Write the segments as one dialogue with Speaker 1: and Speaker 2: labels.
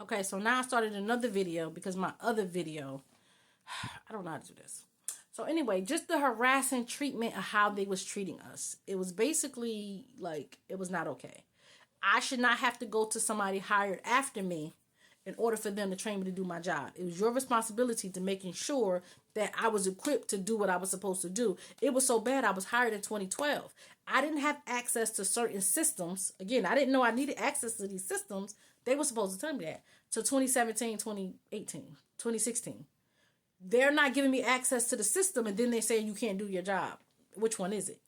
Speaker 1: Okay, so now I started another video because my other video, I don't know how to do this. So anyway, just the harassing treatment of how they was treating us. It was basically like, it was not okay. I should not have to go to somebody hired after me in order for them to train me to do my job. It was your responsibility to making sure that I was equipped to do what I was supposed to do. It was so bad, I was hired in 2012. I didn't have access to certain systems. Again, I didn't know I needed access to these systems. They were supposed to tell me that. To 2017, 2018, 2016. They're not giving me access to the system, and then they say you can't do your job. Which one is it?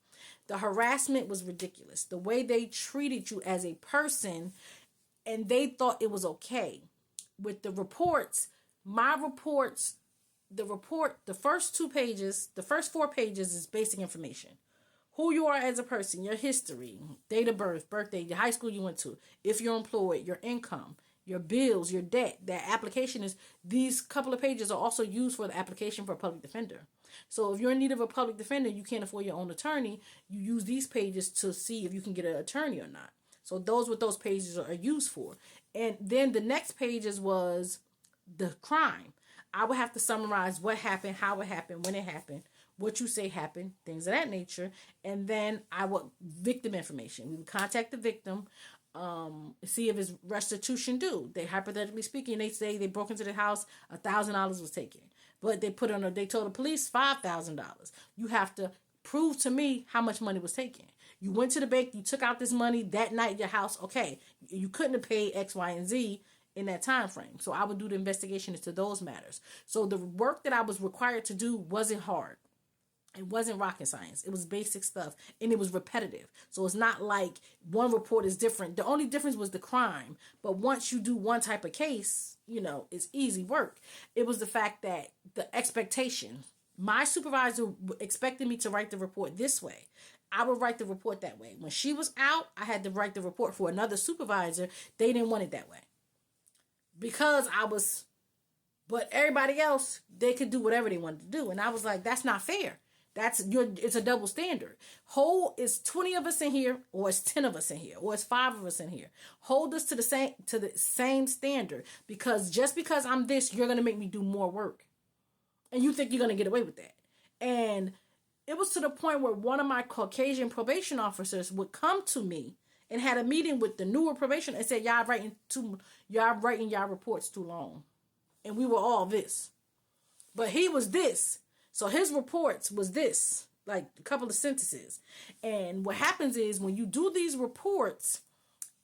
Speaker 1: The harassment was ridiculous. The way they treated you as a person, and they thought it was okay. With the reports, my reports, the first 2 pages, the first 4 pages is basic information. Who you are as a person, your history, date of birth, birthday, the high school you went to, if you're employed, your income, your bills, your debt. That application is, these couple of pages are also used for the application for a public defender. So if you're in need of a public defender, you can't afford your own attorney, you use these pages to see if you can get an attorney or not. So those what those pages are used for. And then the next pages was the crime. I would have to summarize what happened, how it happened, when it happened, what you say happened, things of that nature. And then I would victim information. We would contact the victim, see if it's restitution due. They hypothetically speaking, they say they broke into the house, $1,000 was taken, but they they told the police $5,000. You have to prove to me how much money was taken. You went to the bank, you took out this money that night, your house. Okay, you couldn't have paid X, Y, and Z in that time frame. So I would do the investigation into those matters. So the work that I was required to do wasn't hard. It wasn't rocket science. It was basic stuff, and it was repetitive. So it's not like one report is different. The only difference was the crime. But once you do one type of case, it's easy work. It was the fact that the expectation. My supervisor expected me to write the report this way. I would write the report that way. When she was out, I had to write the report for another supervisor. They didn't want it that way. Because I was, but everybody else, they could do whatever they wanted to do. And I was like, that's not fair. It's a double standard. Hold, it's 20 of us in here, or it's 10 of us in here, or it's 5 of us in here. Hold us to the same standard, because just because I'm this, you're gonna make me do more work. And you think you're gonna get away with that. And it was to the point where one of my Caucasian probation officers would come to me and had a meeting with the newer probation and said, y'all writing y'all reports too long. And we were all this. But he was this. So his reports was this, like a couple of sentences. And what happens is when you do these reports,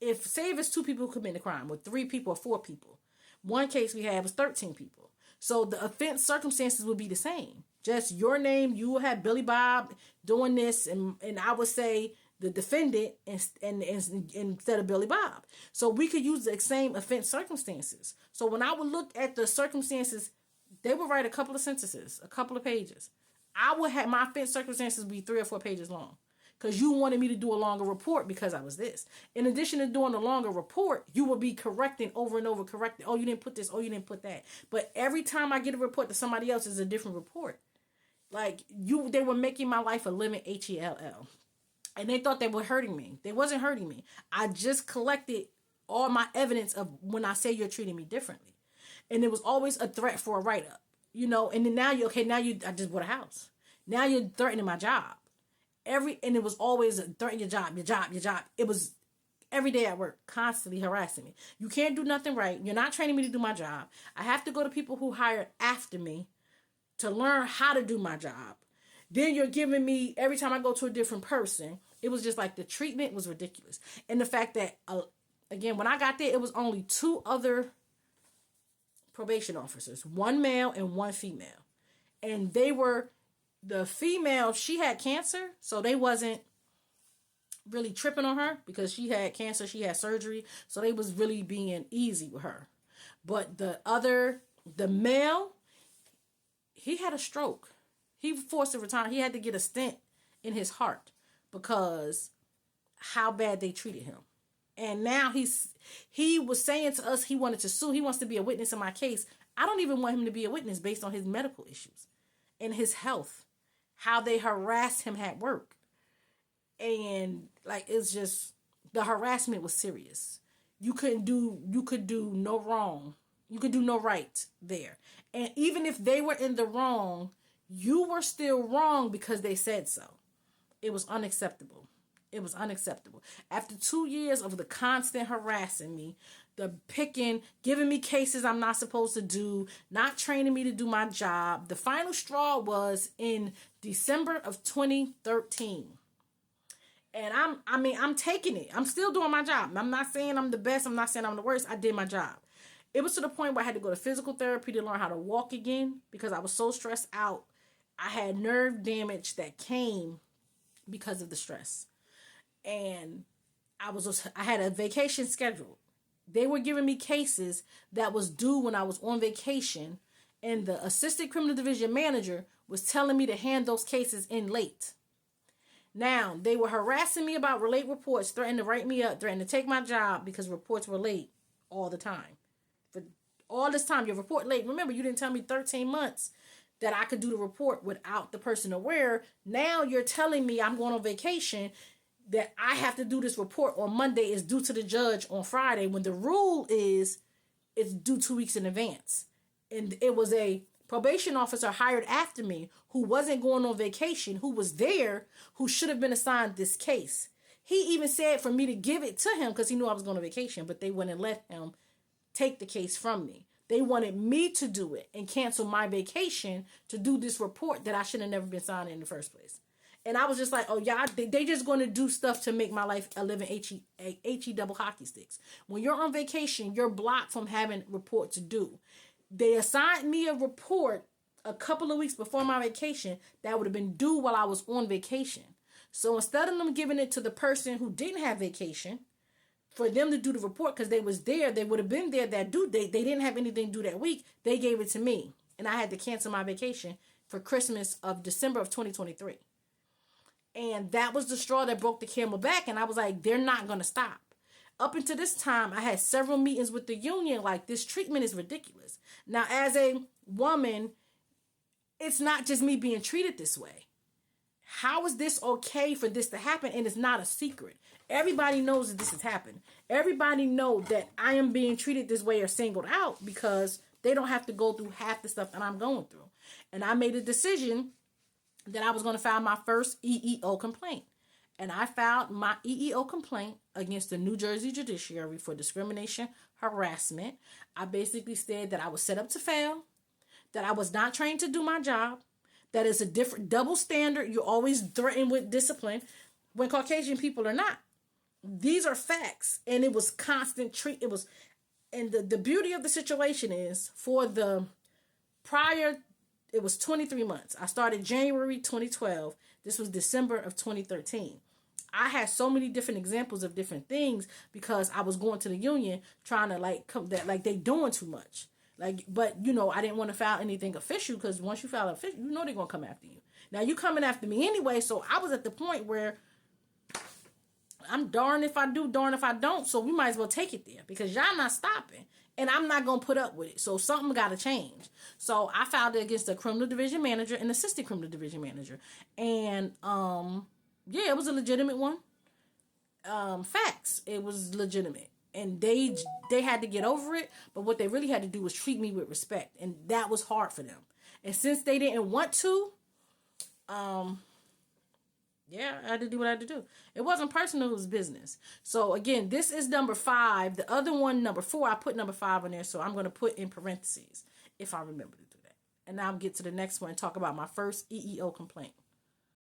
Speaker 1: say if it's 2 people who commit a crime, or 3 people or 4 people. One case we had was 13 people. So the offense circumstances would be the same. Just your name, you will have Billy Bob doing this, and I would say the defendant instead of Billy Bob. So we could use the same offense circumstances. So when I would look at the circumstances, they would write a couple of sentences, a couple of pages. I would have my offense circumstances be 3 or 4 pages long. Because you wanted me to do a longer report because I was this. In addition to doing a longer report, you will be correcting over and over, correcting. Oh, you didn't put this. Oh, you didn't put that. But every time I get a report to somebody else, is a different report. Like, they were making my life a limit, HELL. And they thought they were hurting me. They wasn't hurting me. I just collected all my evidence of when I say you're treating me differently. And it was always a threat for a write-up. And then now I just bought a house. Now you're threatening my job. And it was always threatening your job. It was every day at work, constantly harassing me. You can't do nothing right. You're not training me to do my job. I have to go to people who hired after me to learn how to do my job. Then you're giving me, every time I go to a different person, it was just like the treatment was ridiculous. And the fact that, again, when I got there, it was only 2 other probation officers, 1 male and 1 female. And the female, she had cancer, so they wasn't really tripping on her because she had cancer, she had surgery, so they was really being easy with her. But the male, he had a stroke. He was forced to retire. He had to get a stent in his heart because how bad they treated him. And now he was saying to us he wanted to sue. He wants to be a witness in my case. I don't even want him to be a witness based on his medical issues and his health. How they harassed him at work. And it's just, the harassment was serious. you could do no wrong. You could do no right there. And even if they were in the wrong, you were still wrong because they said so. It was unacceptable. It was unacceptable. After 2 years of the constant harassing me, the picking, giving me cases I'm not supposed to do, not training me to do my job, the final straw was in December of 2013. And I'm taking it. I'm still doing my job. I'm not saying I'm the best. I'm not saying I'm the worst. I did my job. It was to the point where I had to go to physical therapy to learn how to walk again because I was so stressed out. I had nerve damage that came because of the stress. And I had a vacation scheduled. They were giving me cases that was due when I was on vacation, and the assistant criminal division manager was telling me to hand those cases in late. Now, they were harassing me about late reports, threatening to write me up, threatening to take my job because reports were late all the time. For all this time, your report late. Remember, you didn't tell me 13 months that I could do the report without the person aware. Now you're telling me I'm going on vacation, that I have to do this report on Monday is due to the judge on Friday, when the rule is it's due 2 weeks in advance. And it was a probation officer hired after me who wasn't going on vacation, who was there, who should have been assigned this case. He even said for me to give it to him because he knew I was going on vacation, but they wouldn't let him take the case from me. They wanted me to do it and cancel my vacation to do this report that I should have never been signed in the first place. And I was just like, oh, yeah, they just going to do stuff to make my life a living H-E double hockey sticks. When you're on vacation, you're blocked from having report to do. They assigned me a report a couple of weeks before my vacation that would have been due while I was on vacation. So instead of them giving it to the person who didn't have vacation, for them to do the report because they was there, they would have been there that due date. They didn't have anything to do that week. They gave it to me. And I had to cancel my vacation for Christmas of December of 2023. And that was the straw that broke the camel back. And I was like, they're not going to stop. Up until this time, I had several meetings with the union. Like, this treatment is ridiculous. Now, as a woman, it's not just me being treated this way. How is this okay for this to happen? And it's not a secret. Everybody knows that this has happened. Everybody knows that I am being treated this way or singled out because they don't have to go through half the stuff that I'm going through. And I made a decision that I was going to file my first EEO complaint. And I filed my EEO complaint against the New Jersey Judiciary for discrimination, harassment. I basically said that I was set up to fail, that I was not trained to do my job, that it's a different double standard. You're always threatened with discipline when Caucasian people are not. These are facts. And it was constant it was, and the beauty of the situation is for the prior, it was 23 months. I started January 2012. This was December of 2013. I had so many different examples of different things because I was going to the union trying to they doing too much. But I didn't want to file anything official because once you file official, they're going to come after you. Now you coming after me anyway. So I was at the point where I'm darned if I do, darned if I don't. So we might as well take it there because y'all not stopping. And I'm not going to put up with it. So something got to change. So I filed it against the criminal division manager and assistant criminal division manager. And, it was a legitimate one. Facts. It was legitimate. And they had to get over it. But what they really had to do was treat me with respect. And that was hard for them. And since they didn't want to, I had to do what I had to do. It wasn't personal, it was business. So again, this is number 5. The other one, number 4, I put number 5 on there. So I'm going to put in parentheses if I remember to do that. And now I'll get to the next one and talk about my first EEO complaint.